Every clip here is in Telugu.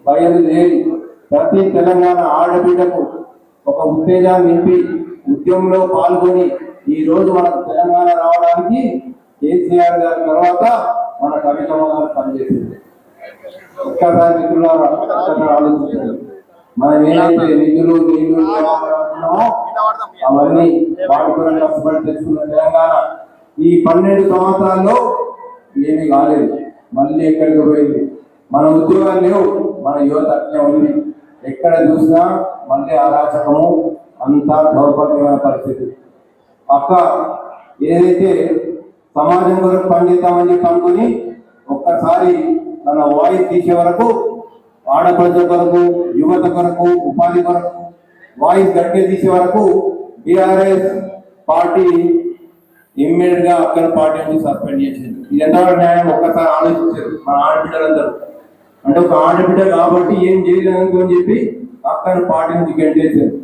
బయలుదేరి ప్రతి తెలంగాణ ఆడబిడ్డకు ఒక ఉత్తేజాన్ని నింపి ఉద్యమంలో పాల్గొని ఈ రోజు మనకు తెలంగాణ రావడానికి కేసీఆర్ గారి తర్వాత మన కవితమ్మ గారు పనిచేసింది. ఒక్కసారి మిత్రులారా ఆలోచించండి. మనం ఏదైతే నిధులు నీళ్లు అంటున్నామో అవన్నీ వాడుకొని కష్టపడి తెచ్చుకున్న తెలంగాణ ఈ 12 సంవత్సరాల్లో ఏమీ కాలేదు. మళ్ళీ ఎక్కడికి పోయింది? మన ఉద్యోగాలు లేవు, మన యువత అట్లే ఉంది. ఎక్కడ చూసినా మళ్ళీ అరాచకము, అంతా దౌర్భాగ్యమైన పరిస్థితి. పక్క ఏదైతే సమాజం కొరకు పనిచేద్దామని చెప్పి అనుకుని ఒక్కసారి తన వాయిస్ తీసే వరకు ఆడపడుల కొరకు, యువత కొరకు, ఉపాధి కొరకు వాయిస్ గట్టిగా తీసే వరకు టిఆర్ఎస్ పార్టీ ఇమ్మీడియట్ గా అక్కడ పార్టీ నుంచి సస్పెండ్ చేసింది. ఇది ఎంతవరకు న్యాయం ఒక్కసారి ఆలోచించారు మన ఆడబిడ్డలందరూ. అంటే ఒక ఆడబిడ్డ కాబట్టి ఏం చేయలేదు అని చెప్పి అక్కడ పార్టీ నుంచి గెంటేశారు.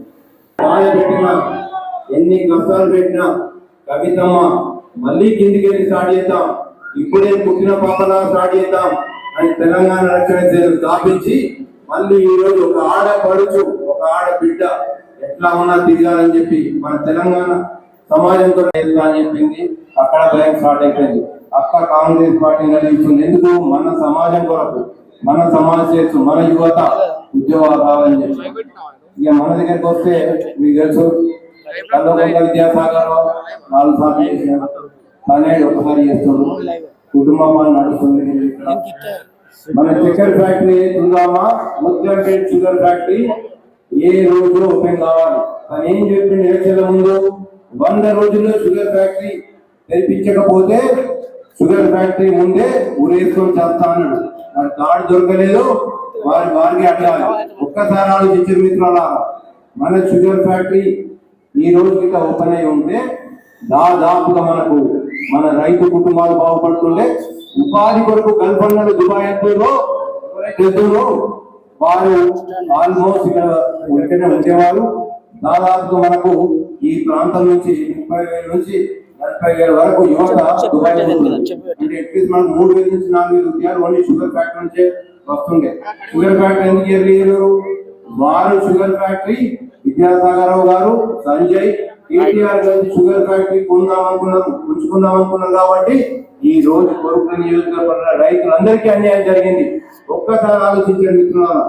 బాధ పెట్టినా, ఎన్ని కష్టాలు పెట్టినా కవితమ్మ మళ్ళీ కిందికి వెళ్ళి స్టార్ట్ చేద్దాం, ఇప్పుడే పుట్టిన పాపలా స్టార్ట్ చేద్దాం అని తెలంగాణ రక్షణ సేవలు స్థాపించి మళ్ళీ ఈ రోజు ఒక ఆడపడుచు, ఒక ఆడబిడ్డ ఎట్లా ఉన్నా తిరగాలని చెప్పి మన తెలంగాణ సమాజం కూడా అని చెప్పింది. అక్కడ భయం స్టార్ట్ అయిపోయింది. అక్క కాంగ్రెస్ పార్టీ నడిపిస్తుంది. ఎందుకు? మన సమాజం కొరకు, మన సమాజ శ్రేష్ఠు, మన యువత ఉద్యోగాలు కావాలని చెప్పి. ఇక మన దగ్గరికి వస్తే మీకు తెలుసు, కల్వకుంట్ల విద్యాసాగర్ 4 సార్లు చేసిన తనే ఒకసారి చేస్తున్నాడు. కుటుంబం నడుస్తుంది. మన చక్కెర ఫ్యాక్టరీ ఉందామా, ముద్దంపేట షుగర్ ఫ్యాక్టరీ ఏ రోజు ఓపెన్ కావాలి అని ఏం చెప్పింది ఎలక్షన్ల ముందు? 100 రోజుల్లో షుగర్ ఫ్యాక్టరీ తెరిపించకపోతే షుగర్ ఫ్యాక్టరీ ముందే ఊరేసుకొని చేస్తా అన్నాడు. వారి కార్డు దొరకలేదు, వారికి అడగాలి. ఒక్కసారి ఆలోచించారు మిత్రుల, మన షుగర్ ఫ్యాక్టరీ ఈ రోజు కింద ఓపెన్ అయి ఉంటే దాదాపుగా మనకు మన రైతు కుటుంబాలు బాగుపడుతుండే. ఉపాధి కొరకు కల్పనలు దుబాయ్ ఎంతో వారు ఆల్మోస్ట్ ఇక్కడ వెంటనే ఉండేవారు. దాదాపుగా మనకు ఈ ప్రాంతం నుంచి 30,000 నుంచి 40,000 వరకు యువత దుబాయ్ అంటే అట్లీస్ట్ మనకు 3,000 నుంచి 4,000 ఉద్యోగాలు ఓన్లీ షుగర్ ఫ్యాక్టరీ నుంచే వస్తుండే. షుగర్ ఫ్యాక్టరీ ఎందుకు ఎర్లీరు? వారు షుగర్ ఫ్యాక్టరీ విద్యాసాగరరావు గారు, సంజయ్, కేటీఆర్ గారి షుగర్ ఫ్యాక్టరీ ఉంచుకుందాం అనుకున్నారు కాబట్టి ఈ రోజు కొరుకుల నియోజకవర్గ రైతులందరికీ అన్యాయం జరిగింది. ఒక్కసారి ఆలోచించండి మిత్రులారా,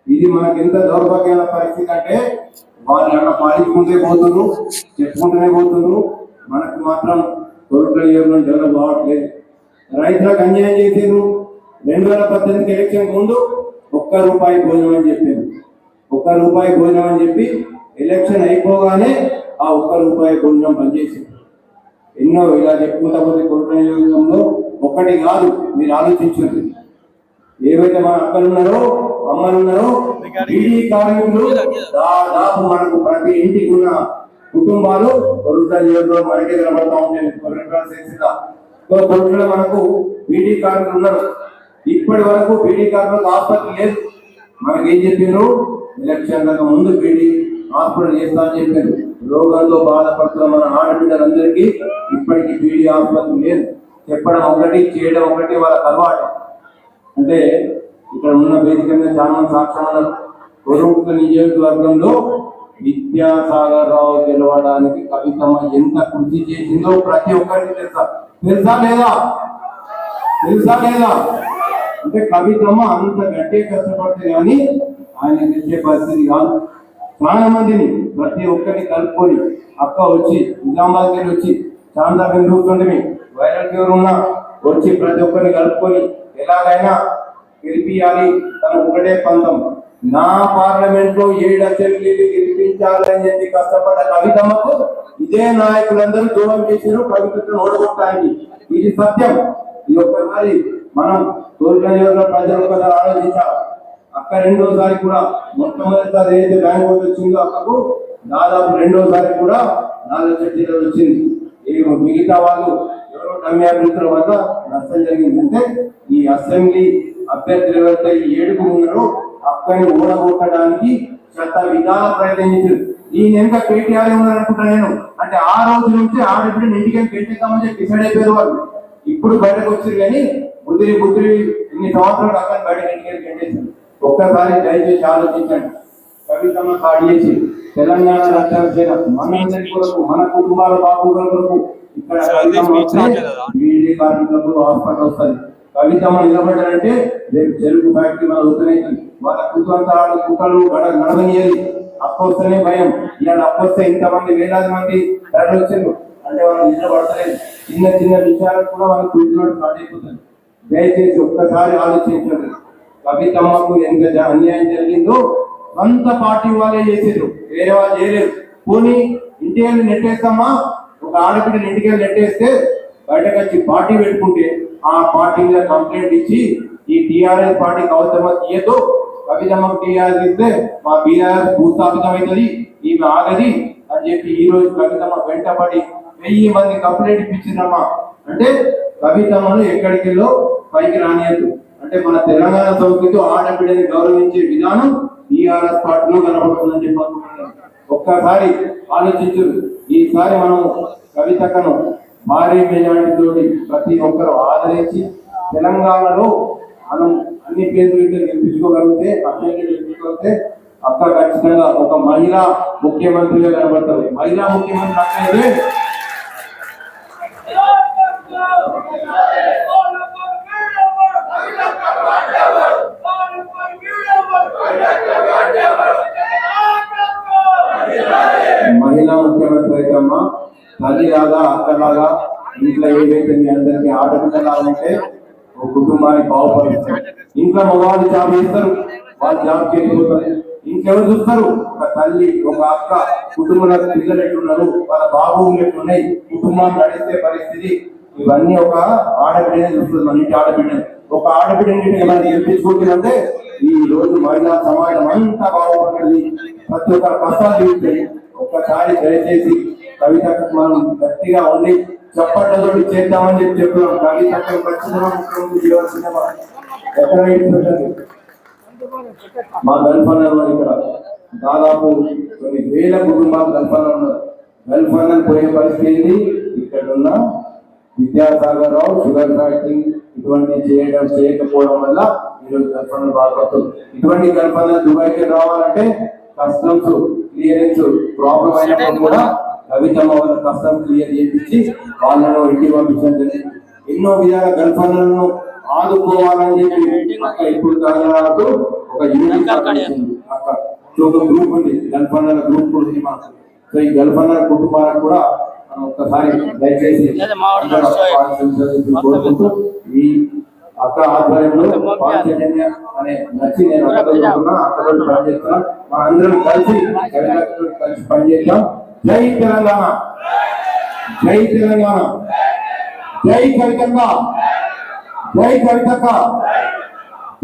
ఇది మనకి ఎంత దౌర్భాగ్యమైన పరిస్థితి అంటే వాళ్ళు అలా పాలించుకుంటే పోతున్నారు, చెప్పుకుంటూనే పోతున్నారు. మనకు మాత్రం కొరుకుల నియోజకవర్గం డెవలప్ కావట్లేదు. రైతులకు అన్యాయం చేసారు. 2018 ఎలక్షన్ ముందు ₹1 భోజనం అని చెప్పారు. ₹1 భోజనం అని చెప్పి ఎలక్షన్ అయిపోగానే ఆ ₹1 భోజనం పనిచేసింది. ఎన్నో ఇలా చెప్పుకుంటా పోతే కొరుకుల నియోజకవర్గంలో ఒకటి కాదు, మీరు ఆలోచించండి. ఏవైతే మన అక్కలు ఉన్నారో, అమ్మలు ఉన్నారో, బీడీ కార్మికులు దాదాపు మనకు ప్రతి ఇంటికి ఉన్న కుటుంబాలు కొరుకుల నియోజకవర్గం మనకే కనబడతా ఉంటాయి. కొరుకుల మనకు బీడీ కార్మికులు ఉన్నారు. ఇప్పటి వరకు బీడీ కార్మికులకు ఆసుపత్రి లేదు. మనకేం చెప్పారు? ఎలక్షన్లకు ముందు బీడీ హాస్పిటల్ చేస్తా అని చెప్పారు. రోగంతో బాధపడుతున్న మన ఆడబిడ్డలందరికీ ఇప్పటికీ బీడీ ఆసుపత్రి లేదు. చెప్పడం ఒకటి, చేయడం ఒకటి వాళ్ళకి అలవాటు. అంటే ఇక్కడ ఉన్న వేదికగా చాలా మంది సాక్ష్యం. కొరుకుల నియోజకవర్గంలో విద్యాసాగరరావు గెలవడానికి కవితమ్మ ఎంత కృషి చేసిందో ప్రతి ఒక్కరికి తెలుసా లేదా? అంటే కవితమ్మ అంత గట్టిగా కష్టపడితే కానీ ఆయన గెలిచే పరిస్థితి కాదు. చాలా మందిని ప్రతి ఒక్కరిని కలుపుకొని అక్క వచ్చి నిజామాబాద్కి వచ్చి చాలా చూస్తుంటే వైరల్ ఫీవర్ ఉన్నా వచ్చి ప్రతి ఒక్కరిని కలుపుకొని ఎలాగైనా గెలిపియాలి. తన ఒకటే పంతం, నా పార్లమెంట్ లో 7 అసెంబ్లీలు గెలిపించాలని చెప్పి కష్టపడ్డ కవితమ్మకు ఇదే నాయకులందరూ దూరం చేశారు కవితను ఓడగొట్టడానికి. ఇది సత్యం. ఇది ఒక్కసారి మనం తోటి ప్రజలు ఒకసారి ఆలోచించాలి. అక్క రెండోసారి కూడా మొట్టమొదటిసారి ఏదైతే బ్యాంక్ వచ్చిందో అక్కకు దాదాపు రెండోసారి కూడా 4 లక్షల వచ్చింది. మిగతా వాళ్ళు ఎవరో డమ్మి అభ్యర్థుల వల్ల నష్టం జరిగిందంటే ఈ అసెంబ్లీ అభ్యర్థులు ఎవరైతే 7 ఉన్నారో అక్కని ఓడగొట్టడానికి శత విధాల ప్రయత్నించారు. ఈయన ఎంత కేటీఆర్ ఉన్నారనుకుంటా నేను. అంటే ఆ రోజు నుంచి ఆడబిడ్డని ఇంటికి పెట్టేద్దామని చెప్పి డిసైడ్ అయిపోయారు వాళ్ళు. ఇప్పుడు బయటకు వచ్చారు కానీ బుద్ధిని ఎన్ని సంవత్సరాలు అక్కడ బయటకు ఇంటికి పెట్టేశారు. ఒక్కసారి దయచేసి ఆలోచించండి. కవితమ్మ కాడియేసి తెలంగాణ రక్షణ సేన మనందరి కొరకు, మన కుటుంబాల బాబుల కొరకు ఇక్కడ బీడీ కార్మికులకు హాస్పిటల్ వస్తుంది. కవితమ్మ నిలబడ్డారంటే రేపు చెరుకు ఫ్యాక్టరీ మన ఓపెన్ వాళ్ళ కుటుంబాలు కుక్కలు గడవనియది. అప్పొస్తేనే భయం. ఇవాళ అప్పొస్తే ఇంతమంది వేలాది మంది తరలి వచ్చారు అంటే వాళ్ళు నిలబడతలేదు. చిన్న చిన్న విషయాలకు కూడా వాళ్ళకి కూర్చున్నట్టు స్టార్ట్ అయిపోతుంది. దయచేసి ఒక్కసారి ఆలోచించండి. కవితమ్మకు ఎంత అన్యాయం జరిగిందో సొంత పార్టీ వాళ్ళే చేసేది, వేరే వాళ్ళు చేయలేదు. పోనీ ఇంటికి నెట్టేస్తామా, ఒక ఆడపిల్లని ఇంటికి నెట్టేస్తే బయటకు వచ్చి పార్టీ పెట్టుకుంటే ఆ పార్టీ మీద కంప్లైంట్ ఇచ్చి ఈ టీఆర్ఎస్ పార్టీకి అవసరమా తీయదు, కవితమ్మకు టీఆర్ఎస్ ఇస్తే మా బీఆర్ఎస్ భూస్థాపితం అవుతుంది, ఈమె ఆగది అని చెప్పి ఈ రోజు కవితమ్మ వెంటబడి 1000 మంది కంప్లైంట్ ఇప్పించిందమ్మా. అంటే కవితమ్మను ఎక్కడికి వెళ్ళో పైకి రానియద్దు. అంటే మన తెలంగాణ సంస్కృతి ఆడబిడ్డని గౌరవించే విధానం టీఆర్ఎస్ పార్టీలో కనబడుతుందని చెప్పి ఒక్కసారి ఆలోచించు. ఈసారి మనం కవితకను భారీ మెజారిటీతో ప్రతి ఒక్కరు ఆదరించి తెలంగాణలో మనం అన్ని పేర్లు గెలిపించుకోగలిగితే, అభ్యర్థులు గెలిపించుకోగలిగితే అక్క ఖచ్చితంగా ఒక మహిళా ముఖ్యమంత్రిగా కనబడుతుంది. మహిళా ముఖ్యమంత్రి అక్కడే మహిళా ముఖ్యమంత్రి అయితే అమ్మా తల్లిలాగా అక్కలాగా ఇంట్లో ఏదైతే మీ అందరికీ ఆడపిల్లలాగా ఉంటే ఒక కుటుంబాన్ని బాగుపరుస్తారు. ఇంట్లో మగవాళ్ళు జాబ్ చేస్తారు, వాళ్ళు జాబ్ చేయకపోతారు. ఇంకెవరు చూస్తారు? ఒక తల్లి, ఒక అక్క, కుటుంబంలో పిల్లలు ఎట్లున్నారు, వాళ్ళ బాబులు ఎట్లున్నాయి, కుటుంబాన్ని నడిస్తే పరిస్థితి ఇవన్నీ ఒక ఆడబిడ్డనే చూస్తుంది. మన ఇంటి ఆడబిడ్డ ఒక ఆడబిడ్డని మనం గెలిపించుకుంటుందంటే ఈ రోజు మహిళా సమాజం అంతా బాగుపడుతుంది. ప్రతి ఒక్కరు కష్టాలు తీరుతాయి. ఒక్కసారి దయచేసి కవితకు మనం గట్టిగా ఉండి చప్పట్లతో చేద్దామని చెప్తున్నాం. కవితకు ఖచ్చితంగా ఎక్కడ మా గల్ఫన్నర్ ఇక్కడ దాదాపు కొన్ని వేల కుటుంబాలు గల్ఫన్నర్ ఉన్నారు. గల్ఫన్నర్ పోయే పరిస్థితి ఇక్కడ ఉన్న విద్యాసాగర్ రావు షుగర్ ఫ్యాక్టరీ ఇటువంటి చేయకపోవడం వల్ల ఈరోజు గల్ఫన్నర్ బాధపడుతుంది. ఇటువంటి గల్ఫన్నర్ దుబాయ్కి రావాలంటే కస్టమ్స్ క్లియరెన్స్ ప్రాబ్లం అయినప్పుడు కూడా కవితమ్మ వాళ్ళ కస్టమ్స్ క్లియర్ చేయించి వాళ్ళను ఇంటికి పంపించడం జరిగింది. ఎన్నో విధాల గల్ఫన్నర్లను ఆదుకోవాలని చెప్పి అక్కడ ఇప్పుడు తెలంగాణకు ఒక యూనిట్ అక్కడ ఒక గ్రూప్ ఉంది, గల్ఫన్నర్ గ్రూప్ ఉంది మాకు. సో ఈ గల్ఫన్నర్ కుటుంబాలకు కూడా ఒక్కసారి దయచేసి కోరుకుంటూ ఈ అక్క ఆధ్వర్యంలో అనే నచ్చి నేను అక్కడ పనిచేస్తున్నా. మా అందరం కలిసి పనిచేద్దాం. జై తెలంగాణ, జై తెలంగాణ, జై కవితక్క, జై కవితక్క,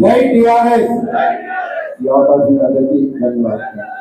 జై టిఆర్ఎస్. ఈ అవకాశం అందరికీ ధన్యవాదాలు.